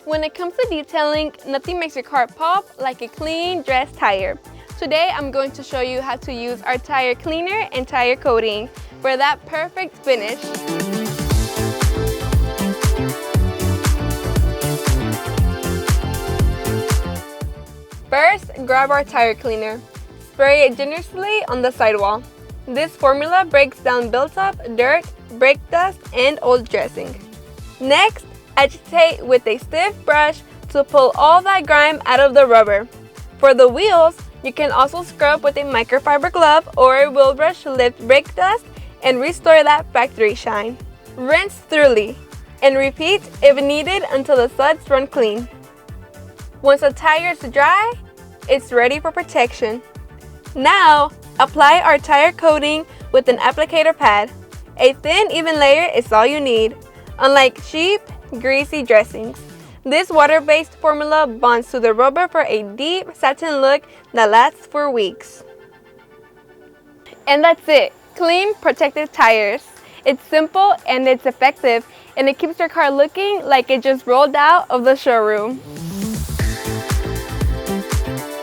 When it comes to detailing, nothing makes your car pop like a clean, dressed tire. Today, I'm going to show you how to use our tire cleaner and tire coating for that perfect finish. First, grab our tire cleaner. Spray it generously on the sidewall. This formula breaks down built-up dirt, brake dust, and old dressing. Next, agitate with a stiff brush to pull all that grime out of the rubber. For the wheels, you can also scrub with a microfiber glove or a wheel brush to lift brake dust and restore that factory shine. Rinse thoroughly and repeat if needed until the suds run clean. Once the tire is dry, it's ready for protection. Now, apply our tire coating with an applicator pad. A thin, even layer is all you need. Unlike cheap, greasy dressings, this water-based formula bonds to the rubber for a deep satin look that lasts for weeks. And that's it. Clean, protected tires. It's simple and it's effective, and it keeps your car looking like it just rolled out of the showroom.